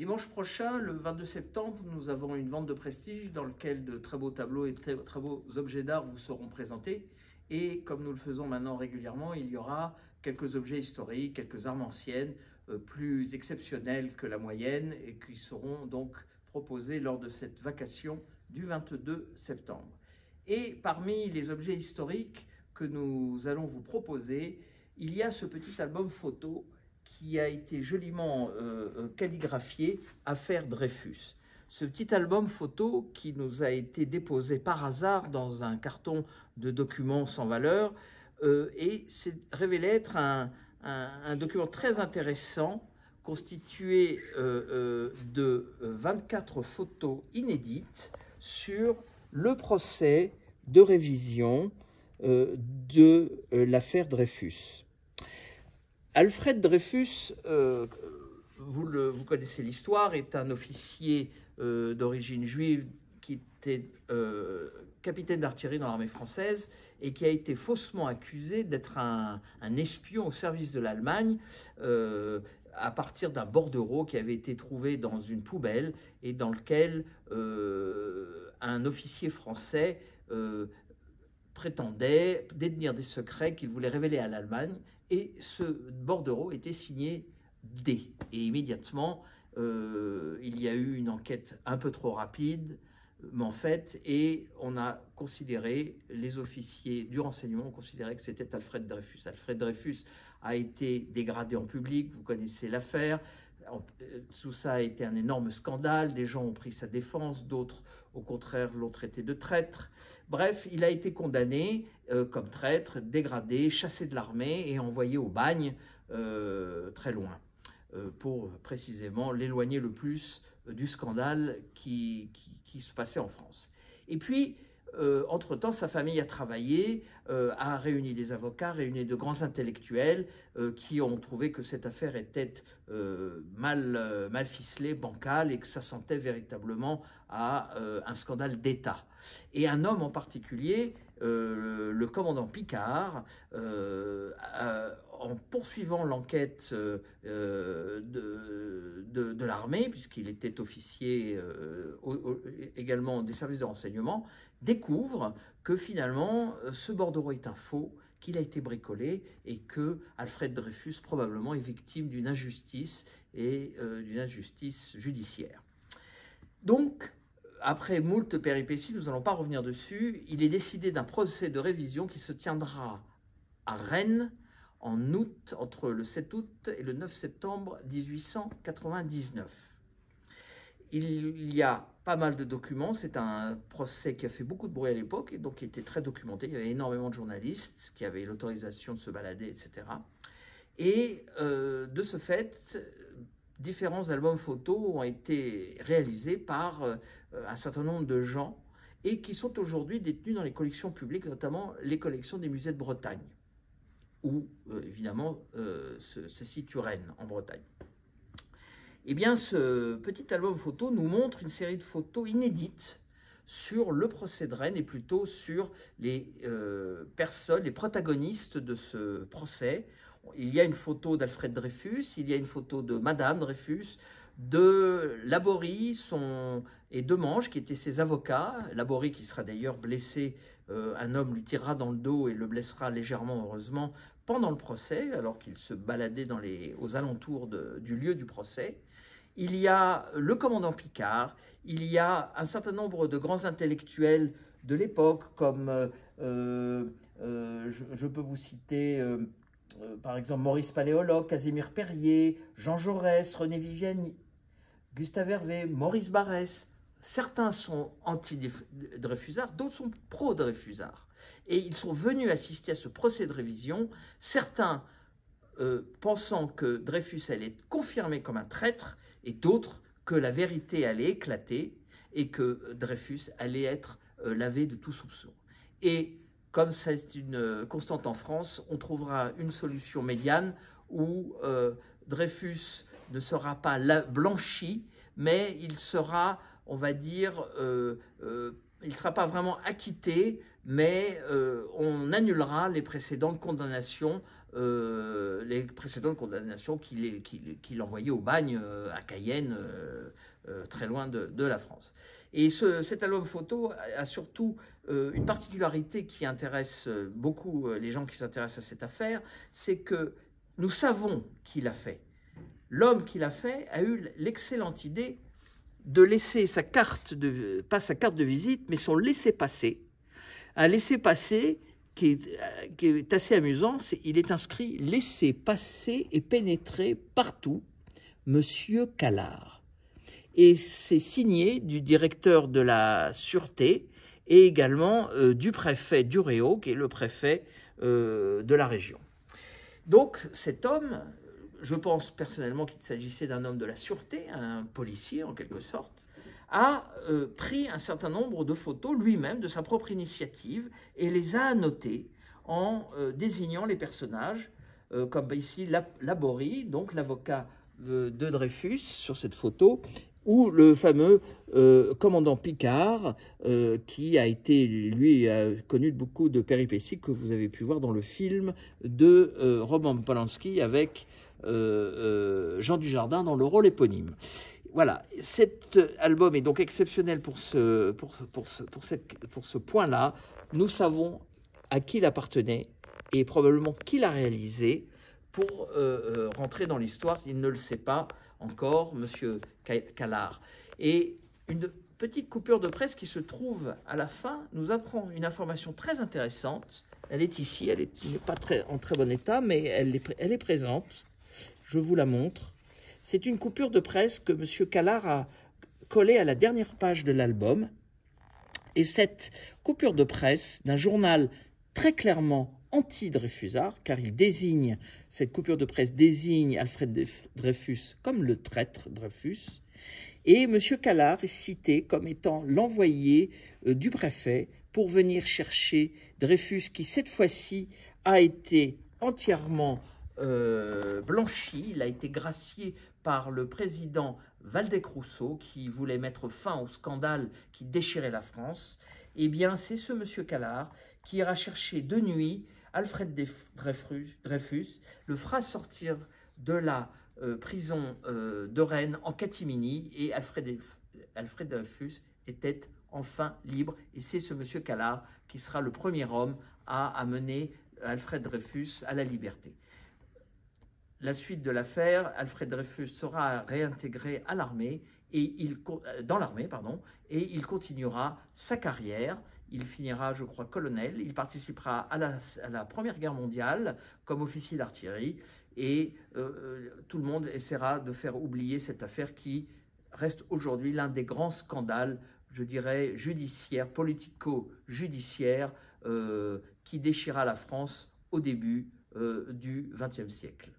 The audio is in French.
Dimanche prochain, le 22 septembre, nous avons une vente de prestige dans laquelle de très beaux tableaux et très beaux objets d'art vous seront présentés. Et comme nous le faisons maintenant régulièrement, il y aura quelques objets historiques, quelques armes anciennes, plus exceptionnelles que la moyenne et qui seront donc proposés lors de cette vacation du 22 septembre. Et parmi les objets historiques que nous allons vous proposer, il y a ce petit album photo qui a été joliment calligraphié « Affaire Dreyfus ». Ce petit album photo qui nous a été déposé par hasard dans un carton de documents sans valeur et s'est révélé être un document très intéressant constitué de 24 photos inédites sur le procès de révision de l'affaire Dreyfus. Alfred Dreyfus, vous connaissez l'histoire, est un officier d'origine juive qui était capitaine d'artillerie dans l'armée française et qui a été faussement accusé d'être un espion au service de l'Allemagne à partir d'un bordereau qui avait été trouvé dans une poubelle et dans lequel un officier français prétendait détenir des secrets qu'il voulait révéler à l'Allemagne. Et ce bordereau était signé D. Et immédiatement, il y a eu une enquête un peu trop rapide, en fait, et on a considéré, les officiers du renseignement ont considéré que c'était Alfred Dreyfus. Alfred Dreyfus a été dégradé en public, vous connaissez l'affaire. Tout ça a été un énorme scandale, des gens ont pris sa défense, d'autres, au contraire, l'ont traité de traître. Bref, il a été condamné comme traître, dégradé, chassé de l'armée et envoyé au bagne très loin, pour précisément l'éloigner le plus du scandale qui se passait en France. Et puis, entre-temps, sa famille a travaillé, a réuni des avocats, réuni de grands intellectuels qui ont trouvé que cette affaire était mal ficelée, bancale, et que ça sentait véritablement à un scandale d'État. Et un homme en particulier, le commandant Picard, en poursuivant l'enquête de l'armée, puisqu'il était officier également des services de renseignement, découvre que finalement ce bordereau est un faux, qu'il a été bricolé et que Alfred Dreyfus probablement est victime d'une injustice et d'une injustice judiciaire. Donc, après moult péripéties, nous n'allons pas revenir dessus, il est décidé d'un procès de révision qui se tiendra à Rennes en août, entre le 7 août et le 9 septembre 1899. Il y a pas mal de documents, c'est un procès qui a fait beaucoup de bruit à l'époque et donc qui était très documenté. Il y avait énormément de journalistes qui avaient l'autorisation de se balader, etc. Et de ce fait, différents albums photos ont été réalisés par un certain nombre de gens et qui sont aujourd'hui détenus dans les collections publiques, notamment les collections des musées de Bretagne, où évidemment se situe Rennes, en Bretagne. Eh bien, ce petit album photo nous montre une série de photos inédites sur le procès de Rennes et plutôt sur les personnes, les protagonistes de ce procès. Il y a une photo d'Alfred Dreyfus, il y a une photo de Madame Dreyfus, de Laborie et Demange, qui étaient ses avocats. Laborie qui sera d'ailleurs blessé, un homme lui tirera dans le dos et le blessera légèrement, heureusement, pendant le procès, alors qu'il se baladait aux alentours du lieu du procès. Il y a le commandant Picard, il y a un certain nombre de grands intellectuels de l'époque, comme je peux vous citer par exemple Maurice Paléologue, Casimir Perier, Jean Jaurès, René Viviani, Gustave Hervé, Maurice Barrès. Certains sont anti-dreyfusards, d'autres sont pro-dreyfusards. Et ils sont venus assister à ce procès de révision, certains pensant que Dreyfus allait être confirmé comme un traître, et d'autres que la vérité allait éclater et que Dreyfus allait être lavé de tout soupçon. Et comme c'est une constante en France, on trouvera une solution médiane où Dreyfus ne sera pas blanchi, mais il sera, on va dire, il ne sera pas vraiment acquitté, mais on annulera les précédentes condamnations les précédentes condamnations qu'il envoyait au bagne à Cayenne, très loin de la France. Et cet album photo a surtout une particularité qui intéresse beaucoup les gens qui s'intéressent à cette affaire, c'est que nous savons qui l'a fait. L'homme qui l'a fait a eu l'excellente idée de laisser sa carte pas sa carte de visite, mais son laissez-passer. Un laissez-passer qui est assez amusant, il est inscrit « Laissez passer et pénétrer partout, Monsieur Callard ». Et c'est signé du directeur de la Sûreté et également du préfet Duréo, qui est le préfet de la région. Donc cet homme, je pense personnellement qu'il s'agissait d'un homme de la Sûreté, un policier en quelque sorte, a pris un certain nombre de photos lui-même de sa propre initiative et les a annotées en désignant les personnages, comme ici Laborie, donc l'avocat de Dreyfus sur cette photo, ou le fameux commandant Picard, qui a été, lui, a connu beaucoup de péripéties que vous avez pu voir dans le film de Roman Polanski avec Jean Dujardin dans le rôle éponyme. Voilà, cet album est donc exceptionnel pour ce point-là. Nous savons à qui il appartenait et probablement qui l'a réalisé. Pour rentrer dans l'histoire, il ne le sait pas encore, Monsieur Callard. Et une petite coupure de presse qui se trouve à la fin nous apprend une information très intéressante. Elle est ici, elle n'est pas en très bon état, mais elle est présente. Je vous la montre. C'est une coupure de presse que M. Callard a collée à la dernière page de l'album. Et cette coupure de presse d'un journal très clairement anti-Dreyfusard, car cette coupure de presse désigne Alfred Dreyfus comme le traître Dreyfus. Et M. Callard est cité comme étant l'envoyé du préfet pour venir chercher Dreyfus, qui cette fois-ci a été entièrement blanchi. Il a été gracié par le président Waldeck-Rousseau, qui voulait mettre fin au scandale qui déchirait la France. Eh bien, c'est ce monsieur Callard qui ira chercher de nuit Alfred Dreyfus, le fera sortir de la prison de Rennes en catimini, et Alfred Dreyfus était enfin libre. Et c'est ce monsieur Callard qui sera le premier homme à amener Alfred Dreyfus à la liberté. La suite de l'affaire, Alfred Dreyfus sera réintégré à l'armée dans l'armée, et il continuera sa carrière. Il finira, je crois, colonel. Il participera à la Première Guerre mondiale comme officier d'artillerie, et tout le monde essaiera de faire oublier cette affaire qui reste aujourd'hui l'un des grands scandales, je dirais, judiciaires, politico-judiciaires, qui déchira la France au début du XXe siècle.